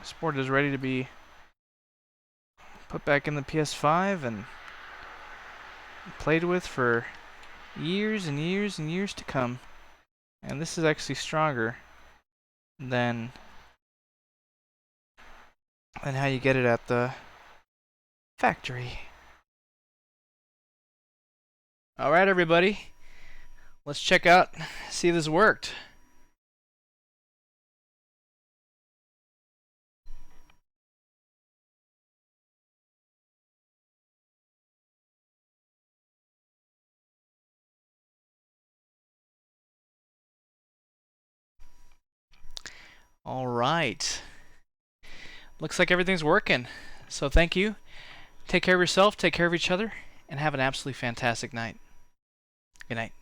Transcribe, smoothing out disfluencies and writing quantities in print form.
This board is ready to be put back in the ps5 and played with for years and years and years to come. And this is actually stronger than how you get it at the factory. Alright everybody, let's check out, see if this worked. Alright, looks like everything's working. So thank you, take care of yourself, take care of each other, and have an absolutely fantastic night. Good night.